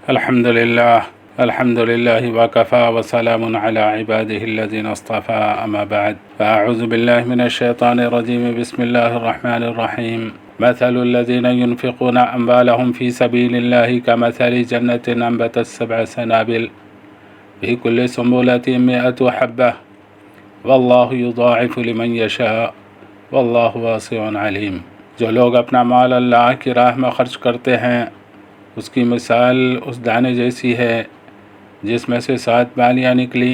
الحمد لله وكفى وسلام على عباده الذين اصطفى أما بعد فأعوذ بالله من الشيطان الرجيم بسم الله الرحمن الرحيم مثل الذين ينفقون أموالهم في سبيل الله كمثل جنة أنبتت 7 سنابل في كل سنبلة 100 حبة والله يضاعف لمن يشاء والله واسع عليم۔ جو لوگ اپنا مال اللہ کی راہ میں خرچ کرتے ہیں اس کی مثال اس دانے جیسی ہے جس میں سے 7 بالیاں نکلی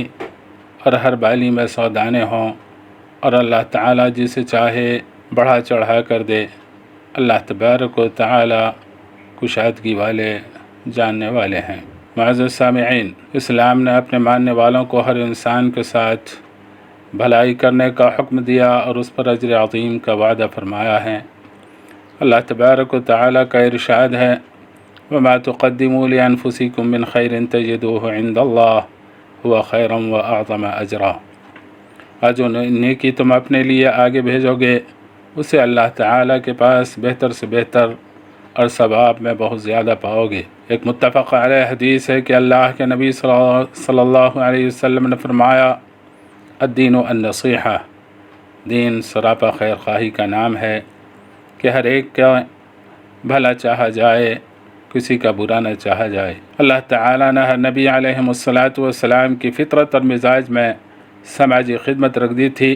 اور ہر بالی میں 100 دانے ہوں، اور اللہ تعالیٰ جسے چاہے بڑھا چڑھا کر دے۔ اللہ تبارک و تعالیٰ کشادگی والے جاننے والے ہیں۔ معزز سامعین، اسلام نے اپنے ماننے والوں کو ہر انسان کے ساتھ بھلائی کرنے کا حکم دیا اور اس پر اجر عظیم کا وعدہ فرمایا ہے۔ اللہ تبارک و تعالیٰ کا ارشاد ہے وَمَا تُقَدِّمُوا لِأَنفُسِكُم مِّن خَيْرٍ تَجِدُوهُ عِندَ اللَّهِ هُوَ خَيْرًا وَأَعْظَمَ أَجْرًا۔ اور جو نیکی تم اپنے لیے آگے بھیجو گے اسے اللہ تعالیٰ کے پاس بہتر سے بہتر اور ثواب میں بہت زیادہ پاؤ گے۔ ایک متفق علیہ حدیث ہے کہ اللہ کے نبی صلی اللہ علیہ وسلم نے فرمایا الدین النصیحہ، دین سراپا خیر خواہی کا نام ہے کہ ہر ایک کا بھلا چاہا جائے، کسی کا برا نہ چاہا جائے۔ اللہ تعالیٰ نے ہر نبی علیہ السلام کی فطرت اور مزاج میں سماجی خدمت رکھ دی تھی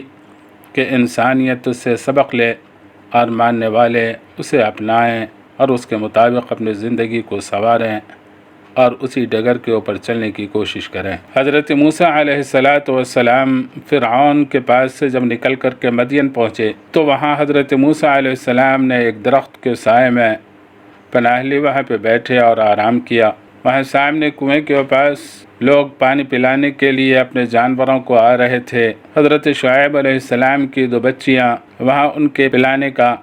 کہ انسانیت اس سے سبق لے اور ماننے والے اسے اپنائیں اور اس کے مطابق اپنی زندگی کو سنواریں اور اسی ڈگر کے اوپر چلنے کی کوشش کریں۔ حضرت موسیٰ علیہ السلام فرعون کے پاس سے جب نکل کر کے مدین پہنچے تو وہاں حضرت موسیٰ علیہ السلام نے ایک درخت کے سائے میں پناہ لی، وہاں پہ بیٹھے اور آرام کیا۔ وہاں سامنے کنویں کے پاس لوگ پانی پلانے کے لیے اپنے جانوروں کو آ رہے تھے۔ حضرت شعیب علیہ السلام کی 2 بچیاں وہاں ان کے پلانے کا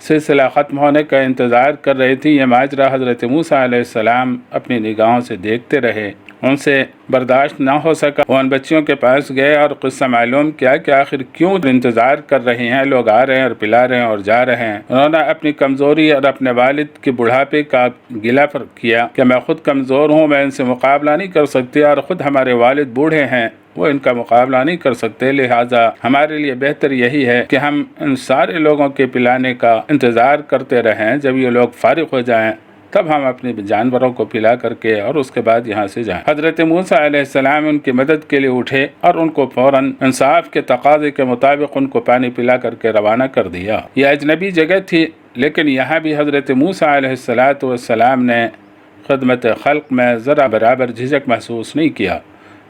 سلسلہ ختم ہونے کا انتظار کر رہی تھی۔ یہ ماجرا حضرت موسیٰ علیہ السلام اپنی نگاہوں سے دیکھتے رہے، ان سے برداشت نہ ہو سکا۔ وہ ان بچیوں کے پاس گئے اور قصہ معلوم کیا کہ آخر کیوں انتظار کر رہے ہیں، لوگ آ رہے ہیں اور پلا رہے ہیں اور جا رہے ہیں۔ انہوں نے اپنی کمزوری اور اپنے والد کے بڑھاپے کا گلہ کیا کہ میں خود کمزور ہوں، میں ان سے مقابلہ نہیں کر سکتی، اور خود ہمارے والد بوڑھے ہیں، وہ ان کا مقابلہ نہیں کر سکتے، لہٰذا ہمارے لیے بہتر یہی ہے کہ ہم ان سارے لوگوں کے پلانے کا انتظار کرتے رہیں، جب یہ لوگ فارغ ہو جائیں تب ہم اپنے جانوروں کو پلا کر کے اور اس کے بعد یہاں سے جائیں۔ حضرت موسیٰ علیہ السلام ان کی مدد کے لیے اٹھے اور ان کو فوراً انصاف کے تقاضے کے مطابق ان کو پانی پلا کر کے روانہ کر دیا۔ یہ اجنبی جگہ تھی، لیکن یہاں بھی حضرت موسیٰ علیہ السلام نے خدمت خلق میں ذرا برابر جھجک محسوس نہیں کیا۔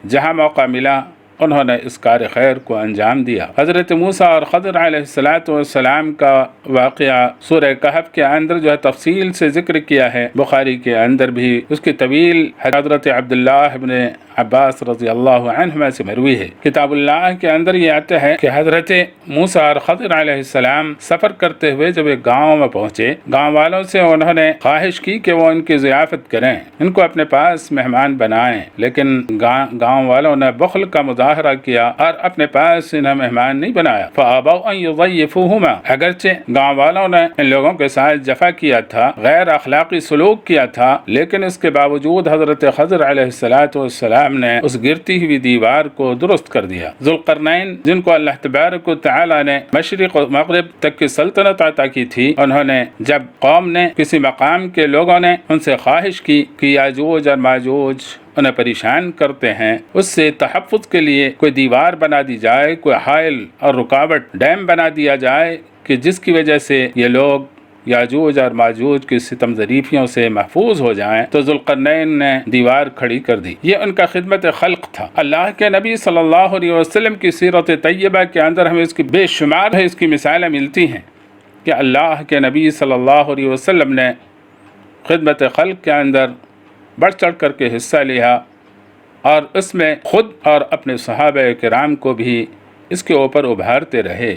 جہاں موقع ملا انہوں نے اس کار خیر کو انجام دیا۔ حضرت موسیٰ اور خضر علیہ السلام کا واقعہ سورہ کہف کے اندر جو ہے تفصیل سے ذکر کیا ہے، بخاری کے اندر بھی اس کی طویل حضرت عبداللہ ابن عباس رضی اللہ عنہما سے مروی ہے۔ کتاب اللہ کے اندر یہ آتا ہے کہ حضرت موسیٰ اور خضر علیہ السلام سفر کرتے ہوئے جب ایک گاؤں میں پہنچے، گاؤں والوں سے انہوں نے خواہش کی کہ وہ ان کی ضیافت کریں، ان کو اپنے پاس مہمان بنائیں، لیکن گاؤں والوں نے بخل کا مظاہرہ کیا اور اپنے پاس انہیں مہمان نہیں بنایا۔ فَأَبَوْا أَن يُضَيِّفُوهُمَا، اگرچہ گاؤں والوں نے ان لوگوں کے ساتھ جفا کیا تھا، غیر اخلاقی سلوک کیا تھا، لیکن اس کے باوجود حضرت خضر علیہ السلام نے اس گرتی ہوئی دیوار کو درست کر دیا۔ ذوالقرنین، جن کو اللہ تبارک و تعالی نے مشرق و مغرب تک کی سلطنت عطا کی تھی، انہوں نے جب قوم نے کسی مقام کے لوگوں نے ان سے خواہش کی کہ یاجوج اور ماجوج انہیں پریشان کرتے ہیں، اس سے تحفظ کے لیے کوئی دیوار بنا دی جائے، کوئی حائل اور رکاوٹ ڈیم بنا دیا جائے کہ جس کی وجہ سے یہ لوگ یاجوج اور ماجوج کی ستم ظریفیوں سے محفوظ ہو جائیں، تو ذوالقرنین نے دیوار کھڑی کر دی۔ یہ ان کا خدمت خلق تھا۔ اللہ کے نبی صلی اللہ علیہ وسلم کی سیرت طیبہ کے اندر ہمیں اس کی بے شمار اس کی مثالیں ملتی ہیں کہ اللہ کے نبی صلی اللہ علیہ وسلم نے خدمت خلق کے اندر بڑھ چڑھ کر کے حصہ لیا، اور اس میں خود اور اپنے صحابہ کرام کو بھی اس کے اوپر ابھارتے رہے۔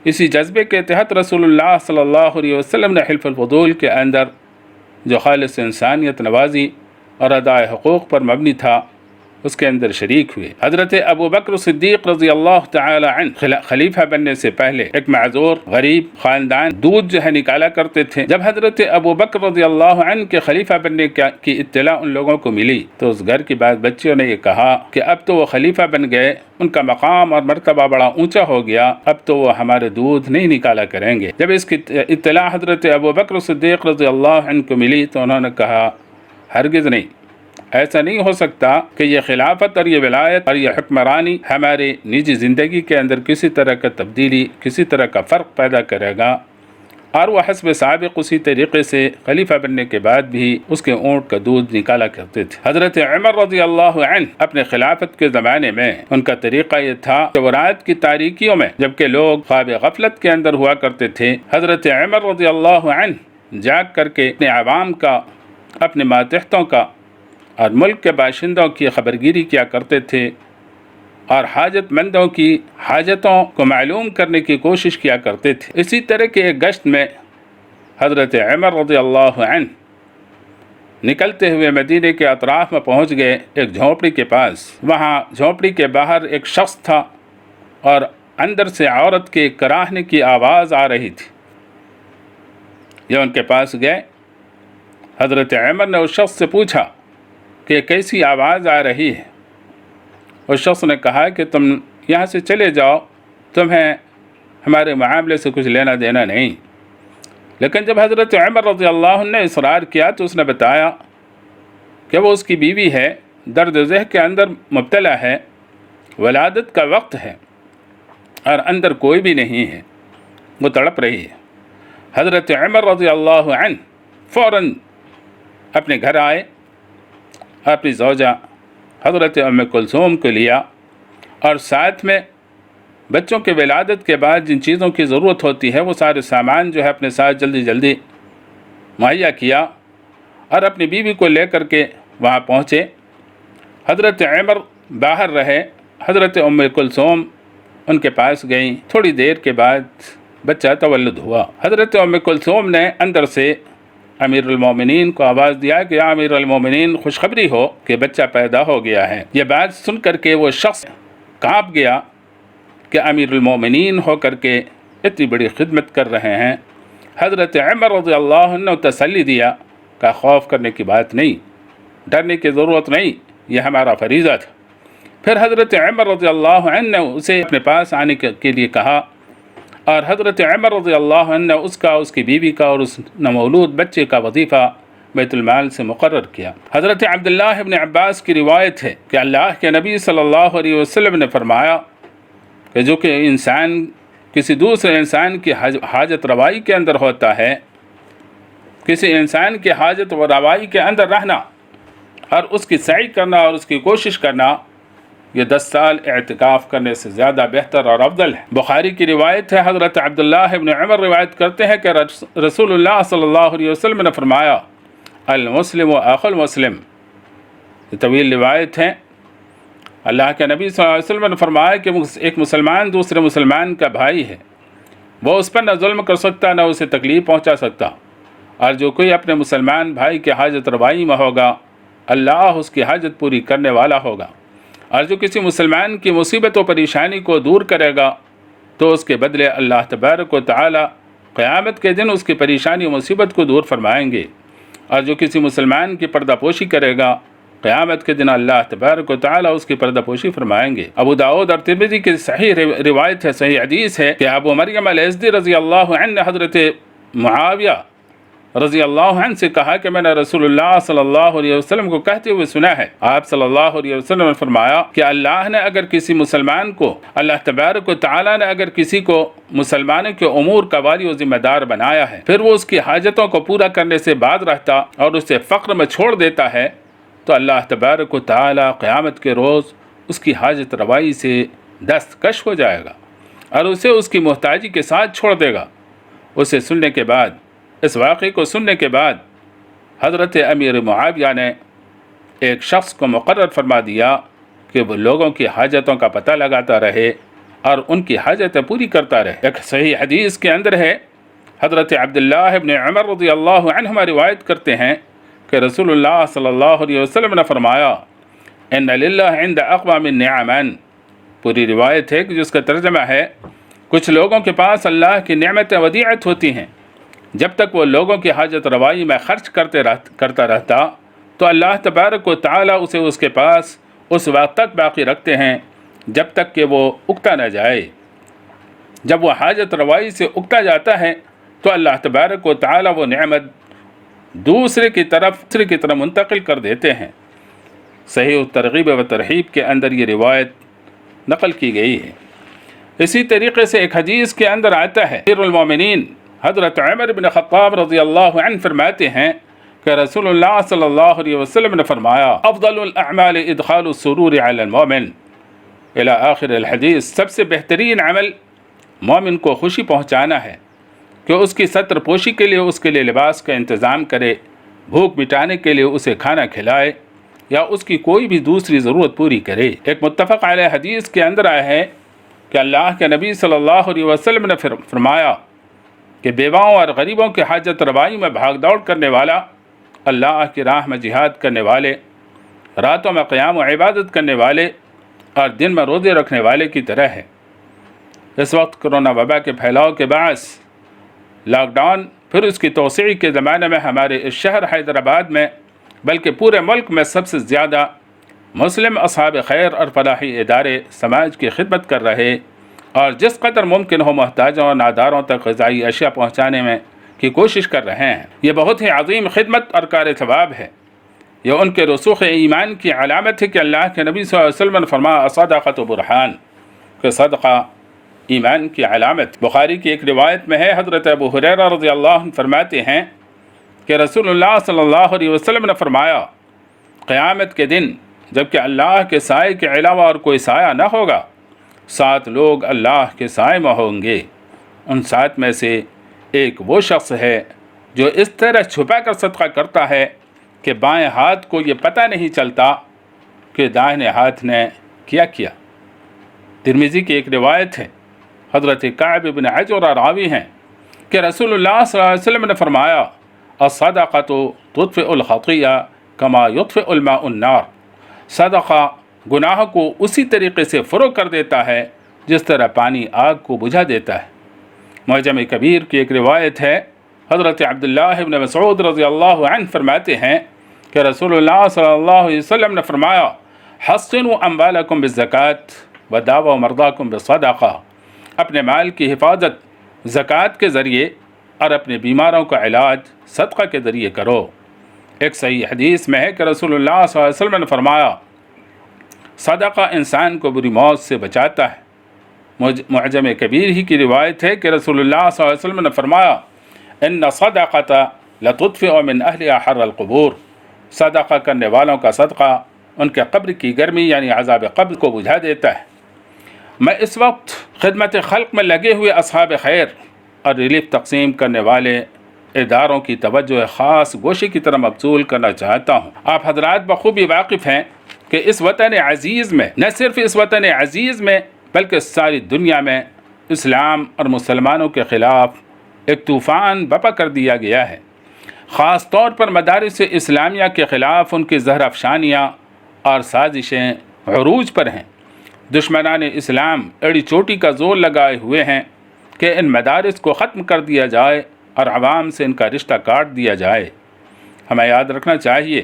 اسی جذبے کے تحت رسول اللہ صلی اللہ علیہ وسلم نے حلف الفضول کے اندر جو خالص انسانیت نوازی اور ادائے حقوق پر مبنی تھا، اس کے اندر شریک ہوئے۔ حضرت ابو بکر صدیق رضی اللہ تعالی عنہ خلیفہ بننے سے پہلے ایک معذور غریب خاندان دودھ جو ہے نکالا کرتے تھے۔ جب حضرت ابو بکر رضی اللہ عنہ کے خلیفہ بننے کی اطلاع ان لوگوں کو ملی تو اس گھر کی بعض بچیوں نے یہ کہا کہ اب تو وہ خلیفہ بن گئے، ان کا مقام اور مرتبہ بڑا اونچا ہو گیا، اب تو وہ ہمارے دودھ نہیں نکالا کریں گے۔ جب اس کی اطلاع حضرت ابو بکر صدیق رضی اللہ عنہ کو ملی تو انہوں نے کہا ہرگز نہیں، ایسا نہیں ہو سکتا کہ یہ خلافت اور یہ ولایت اور یہ حکمرانی ہمارے نجی زندگی کے اندر کسی طرح کا تبدیلی، کسی طرح کا فرق پیدا کرے گا۔ اور وہ حسب سابق اسی طریقے سے خلیفہ بننے کے بعد بھی اس کے اونٹ کا دودھ نکالا کرتے تھے۔ حضرت عمر رضی اللہ عنہ اپنے خلافت کے زمانے میں ان کا طریقہ یہ تھا کہ وہ رات کی تاریکیوں میں جبکہ لوگ خواب غفلت کے اندر ہوا کرتے تھے، حضرت عمر رضی اللہ عنہ جاگ کر کے اپنے عوام کا، اپنے ماتحتوں کا اور ملک کے باشندوں کی خبرگیری کیا کرتے تھے اور حاجت مندوں کی حاجتوں کو معلوم کرنے کی کوشش کیا کرتے تھے۔ اسی طرح کے ایک گشت میں حضرت عمر رضی اللہ عنہ نکلتے ہوئے مدینے کے اطراف میں پہنچ گئے ایک جھونپڑی کے پاس۔ وہاں جھونپڑی کے باہر ایک شخص تھا اور اندر سے عورت کے کراہنے کی آواز آ رہی تھی۔ یہ ان کے پاس گئے، حضرت عمر نے اس شخص سے پوچھا کہ کیسی آواز آ رہی ہے؟ اس شخص نے کہا کہ تم یہاں سے چلے جاؤ، تمہیں ہمارے معاملے سے کچھ لینا دینا نہیں۔ لیکن جب حضرت عمر رضی اللہ عنہ نے اصرار کیا تو اس نے بتایا کہ وہ اس کی بیوی ہے، درد ذہ کے اندر مبتلا ہے، ولادت کا وقت ہے اور اندر کوئی بھی نہیں ہے، وہ تڑپ رہی ہے۔ حضرت عمر رضی اللہ عنہ فوراً اپنے گھر آئے، اپنی زوجہ حضرت ام کلثوم کو لیا اور ساتھ میں بچوں کے ولادت کے بعد جن چیزوں کی ضرورت ہوتی ہے وہ سارے سامان جو ہے اپنے ساتھ جلدی جلدی مہیا کیا اور اپنی بیوی کو لے کر کے وہاں پہنچے۔ حضرت عمر باہر رہے، حضرت ام کلثوم ان کے پاس گئیں۔ تھوڑی دیر کے بعد بچہ تولد ہوا۔ حضرت ام کلثوم نے اندر سے امیر المومنین کو آواز دیا کہ یا امیر المومنین خوشخبری ہو کہ بچہ پیدا ہو گیا ہے۔ یہ بات سن کر کے وہ شخص کانپ گیا کہ امیر المومنین ہو کر کے اتنی بڑی خدمت کر رہے ہیں۔ حضرت عمر رضی اللہ عنہ نے تسلی دیا کہ خوف کرنے کی بات نہیں، ڈرنے کی ضرورت نہیں، یہ ہمارا فریضہ تھا۔ پھر حضرت عمر رضی اللہ عنہ نے اسے اپنے پاس آنے کے لیے کہا اور حضرت عمر رضی اللہ عنہ نے اس کی بیوی کا اور اس نومولود بچے کا وظیفہ بیت المال سے مقرر کیا۔ حضرت عبداللہ ابن عباس کی روایت ہے کہ اللہ کے نبی صلی اللہ علیہ وسلم نے فرمایا کہ جو کہ انسان کسی دوسرے انسان کی حاجت روائی کے اندر ہوتا ہے، کسی انسان کی حاجت و روائی کے اندر رہنا اور اس کی سعی کرنا اور اس کی کوشش کرنا، یہ 10 سال اعتکاف کرنے سے زیادہ بہتر اور افضل ہے۔ بخاری کی روایت ہے، حضرت عبداللہ ابن عمر روایت کرتے ہیں کہ رسول اللہ صلی اللہ علیہ وسلم نے فرمایا المسلم و اخو المسلم، یہ طویل روایت ہے۔ اللہ کے نبی صلی اللہ علیہ وسلم نے فرمایا کہ ایک مسلمان دوسرے مسلمان کا بھائی ہے، وہ اس پر نہ ظلم کر سکتا نہ اسے تکلیف پہنچا سکتا، اور جو کوئی اپنے مسلمان بھائی کی حاجت روائی میں ہوگا اللہ اس کی حاجت پوری کرنے والا ہوگا، اور جو کسی مسلمان کی مصیبت و پریشانی کو دور کرے گا تو اس کے بدلے اللہ تبارک و تعالی قیامت کے دن اس کی پریشانی و مصیبت کو دور فرمائیں گے، اور جو کسی مسلمان کی پردہ پوشی کرے گا قیامت کے دن اللہ تبارک و تعالی اس کی پردہ پوشی فرمائیں گے۔ ابو داؤد اور ترمذی کی صحیح روایت ہے، صحیح حدیث ہے کہ ابو مریم الازدی رضی اللہ عنہ نے حضرت معاویہ رضی اللہ عنہ سے کہا کہ میں نے رسول اللہ صلی اللہ علیہ وسلم کو کہتے ہوئے سنا ہے، آپ صلی اللہ علیہ وسلم نے فرمایا کہ اللہ نے اگر کسی مسلمان کو، اللہ تبارک و تعالی نے اگر کسی کو مسلمانوں کے امور کا والی و ذمہ دار بنایا ہے، پھر وہ اس کی حاجتوں کو پورا کرنے سے باز رہتا اور اسے فقر میں چھوڑ دیتا ہے، تو اللہ تبارک و تعالی قیامت کے روز اس کی حاجت روائی سے دستکش ہو جائے گا اور اسے اس کی محتاجی کے ساتھ چھوڑ دے گا۔ اسے سننے کے بعد، اس واقعے کو سننے کے بعد حضرت امیر معاویہ نے ایک شخص کو مقرر فرما دیا کہ وہ لوگوں کی حاجتوں کا پتہ لگاتا رہے اور ان کی حاجتیں پوری کرتا رہے۔ ایک صحیح حدیث کے اندر ہے، حضرت عبداللہ ابن عمر رضی اللہ عنہما روایت کرتے ہیں کہ رسول اللہ صلی اللہ علیہ وسلم نے فرمایا ان للہ عند اقوام نعمن، پوری روایت ہے کہ جس کا ترجمہ ہے کچھ لوگوں کے پاس اللہ کی نعمتیں ودیعت ہوتی ہیں، جب تک وہ لوگوں کی حاجت روائی میں خرچ کرتا رہتا تو اللہ تبارک و تعالیٰ اسے اس کے پاس اس وقت تک باقی رکھتے ہیں جب تک کہ وہ اکتا نہ جائے۔ جب وہ حاجت روائی سے اکتا جاتا ہے تو اللہ تبارک و تعالیٰ وہ نعمت دوسرے کی طرف منتقل کر دیتے ہیں۔ صحیح ترغیب و ترہیب کے اندر یہ روایت نقل کی گئی ہے۔ اسی طریقے سے ایک حدیث کے اندر آتا ہے، امیر المومنین حضرت عمر بن خطاب رضی اللہ عنہ فرماتے ہیں کہ رسول اللہ صلی اللہ علیہ وسلم نے فرمایا، افضل الاعمال ادخال السرور علی المومن الی آخر الحدیث، سب سے بہترین عمل مومن کو خوشی پہنچانا ہے کہ اس کی ستر پوشی کے لیے اس کے لیے لباس کا انتظام کرے، بھوک مٹانے کے لیے اسے کھانا کھلائے یا اس کی کوئی بھی دوسری ضرورت پوری کرے۔ ایک متفق علیہ حدیث کے اندر آیا ہے کہ اللہ کے نبی صلی اللہ علیہ وسلم نے فرمایا کہ بیواؤں اور غریبوں کی حاجت روائی میں بھاگ دوڑ کرنے والا اللہ کی راہ میں جہاد کرنے والے، راتوں میں قیام و عبادت کرنے والے اور دن میں روزے رکھنے والے کی طرح ہے۔ اس وقت کرونا وبا کے پھیلاؤ کے باعث لاک ڈاؤن پھر اس کی توسیع کے زمانے میں ہمارے اس شہر حیدرآباد میں بلکہ پورے ملک میں سب سے زیادہ مسلم اصحاب خیر اور فلاحی ادارے سماج کی خدمت کر رہے اور جس قدر ممکن ہو محتاجوں اور ناداروں تک غذائی اشیاء پہنچانے میں کی کوشش کر رہے ہیں۔ یہ بہت ہی عظیم خدمت اور کار ثواب ہے۔ یہ ان کے رسوخ ایمان کی علامت ہے کہ اللہ کے نبی صلی اللہ علیہ وسلم نے فرمایا صدقۃ برہان، کہ صدقہ ایمان کی علامت۔ بخاری کی ایک روایت میں ہے، حضرت ابو ہریرہ رضی اللہ عنہ فرماتے ہیں کہ رسول اللہ صلی اللہ علیہ وسلم نے فرمایا قیامت کے دن جب کہ اللہ کے سائے کے علاوہ اور کوئی سایہ نہ ہوگا، 7 لوگ اللہ کے سائے میں ہوں گے۔ ان 7 میں سے ایک وہ شخص ہے جو اس طرح چھپا کر صدقہ کرتا ہے کہ بائیں ہاتھ کو یہ پتہ نہیں چلتا کہ دائیں ہاتھ نے کیا کیا۔ ترمذی کی ایک روایت ہے، حضرت کعب بن عجرہ راوی ہیں کہ رسول اللہ صلی اللہ علیہ وسلم نے فرمایا الصدقۃ تطفئ الخطیہ کما یطفئ الماء النار، صدقہ گناہ کو اسی طریقے سے فروغ کر دیتا ہے جس طرح پانی آگ کو بجھا دیتا ہے۔ معجم کبیر کی ایک روایت ہے، حضرت عبداللہ بن مسعود رضی اللہ عنہ فرماتے ہیں کہ رسول اللہ صلی اللہ علیہ وسلم نے فرمایا حصنوا اموالکم بالزکوۃ وداووا مرضاکم بالصدقہ، اپنے مال کی حفاظت زکوٰۃ کے ذریعے اور اپنے بیماروں کا علاج صدقہ کے ذریعے کرو۔ ایک صحیح حدیث میں ہے کہ رسول اللہ صلی اللہ علیہ وسلم نے فرمایا صدقہ انسان کو بری موت سے بچاتا ہے۔ معجم کبیر ہی کی روایت ہے کہ رسول اللہ صلی اللہ علیہ وسلم نے فرمایا ان صدقۃ لتطفئ من اہلھا حر القبور، صدقہ کرنے والوں کا صدقہ ان کے قبر کی گرمی یعنی عذاب قبر کو بجھا دیتا ہے۔ میں اس وقت خدمت خلق میں لگے ہوئے اصحاب خیر اور ریلیف تقسیم کرنے والے اداروں کی توجہ خاص گوشے کی طرف مبذول کرنا چاہتا ہوں۔ آپ حضرات بخوبی واقف ہیں کہ اس وطن عزیز میں، نہ صرف اس وطن عزیز میں بلکہ ساری دنیا میں اسلام اور مسلمانوں کے خلاف ایک طوفان بپا کر دیا گیا ہے۔ خاص طور پر مدارس اسلامیہ کے خلاف ان کی زہر افشانیاں اور سازشیں عروج پر ہیں۔ دشمنان اسلام ایڑی چوٹی کا زور لگائے ہوئے ہیں کہ ان مدارس کو ختم کر دیا جائے اور عوام سے ان کا رشتہ کاٹ دیا جائے۔ ہمیں یاد رکھنا چاہیے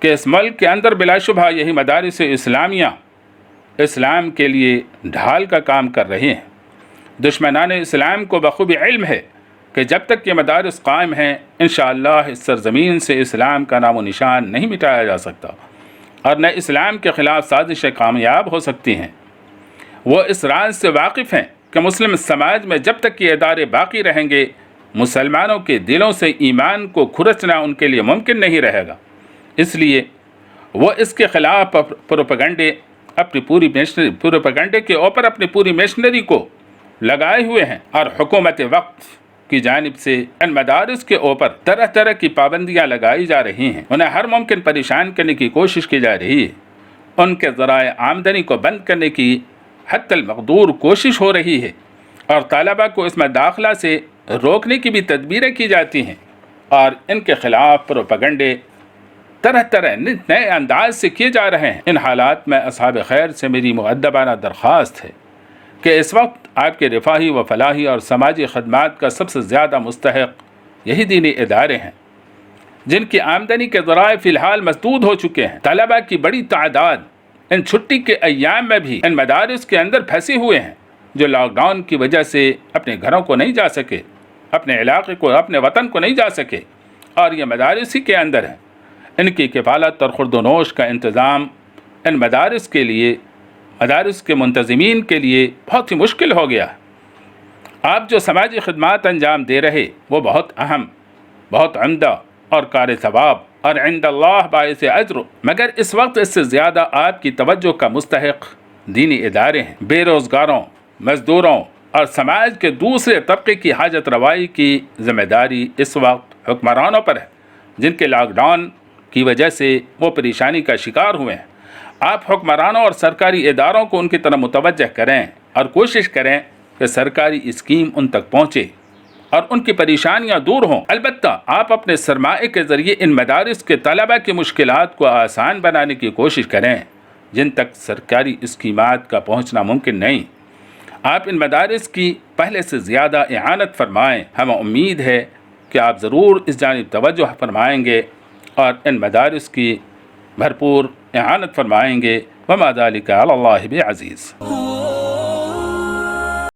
کہ اس ملک کے اندر بلا شبہ یہی مدارس اسلامیہ اسلام کے لیے ڈھال کا کام کر رہے ہیں۔ دشمنان اسلام کو بخوبی علم ہے کہ جب تک یہ مدارس قائم ہیں انشاءاللہ اس سرزمین سے اسلام کا نام و نشان نہیں مٹایا جا سکتا اور نہ اسلام کے خلاف سازشیں کامیاب ہو سکتی ہیں۔ وہ اس راز سے واقف ہیں کہ مسلم سماج میں جب تک یہ ادارے باقی رہیں گے مسلمانوں کے دلوں سے ایمان کو کھرچنا ان کے لیے ممکن نہیں رہے گا۔ اس لیے وہ اس کے خلاف پروپیگنڈے کے اوپر اپنی پوری مشنری کو لگائے ہوئے ہیں اور حکومت وقت کی جانب سے ان مدارس کے اوپر طرح طرح کی پابندیاں لگائی جا رہی ہیں، انہیں ہر ممکن پریشان کرنے کی کوشش کی جا رہی ہے، ان کے ذرائع آمدنی کو بند کرنے کی حتی المقدور کوشش ہو رہی ہے اور طلبہ کو اس میں داخلہ سے روکنے کی بھی تدبیریں کی جاتی ہیں اور ان کے خلاف پروپیگنڈے طرح طرح نئے انداز سے کیے جا رہے ہیں۔ ان حالات میں اصحاب خیر سے میری مؤدبانہ درخواست ہے کہ اس وقت آپ کے رفاہی و فلاحی اور سماجی خدمات کا سب سے زیادہ مستحق یہی دینی ادارے ہیں، جن کی آمدنی کے ذرائع فی الحال مسدود ہو چکے ہیں۔ طلباء کی بڑی تعداد ان چھٹی کے ایام میں بھی ان مدارس کے اندر پھنسے ہوئے ہیں، جو لاک ڈاؤن کی وجہ سے اپنے گھروں کو نہیں جا سکے، اپنے علاقے کو، اپنے وطن کو نہیں جا سکے، اور یہ مدارس ہی کے اندر ہیں۔ ان کی کفالت اور خورد و نوش کا انتظام ان مدارس کے لیے، مدارس کے منتظمین کے لیے بہت ہی مشکل ہو گیا۔ آپ جو سماجی خدمات انجام دے رہے وہ بہت اہم، بہت عمدہ اور کار ثواب اور عند اللہ باعث اجر، مگر اس وقت اس سے زیادہ آپ کی توجہ کا مستحق دینی ادارے ہیں۔ بے روزگاروں، مزدوروں اور سماج کے دوسرے طبقے کی حاجت روائی کی ذمہ داری اس وقت حکمرانوں پر ہے، جن کے لاک ڈاؤن کی وجہ سے وہ پریشانی کا شکار ہوئے ہیں۔ آپ حکمرانوں اور سرکاری اداروں کو ان کی طرف متوجہ کریں اور کوشش کریں کہ سرکاری اسکیم ان تک پہنچے اور ان کی پریشانیاں دور ہوں۔ البتہ آپ اپنے سرمائے کے ذریعے ان مدارس کے طلباء کی مشکلات کو آسان بنانے کی کوشش کریں جن تک سرکاری اسکیمات کا پہنچنا ممکن نہیں۔ آپ ان مدارس کی پہلے سے زیادہ اعانت فرمائیں۔ ہمیں امید ہے کہ آپ ضرور اس جانب توجہ فرمائیں گے اور ان مدارس کی بھرپور اعانت فرمائیں گے۔ وما ذلک علی اللہ بعزیز۔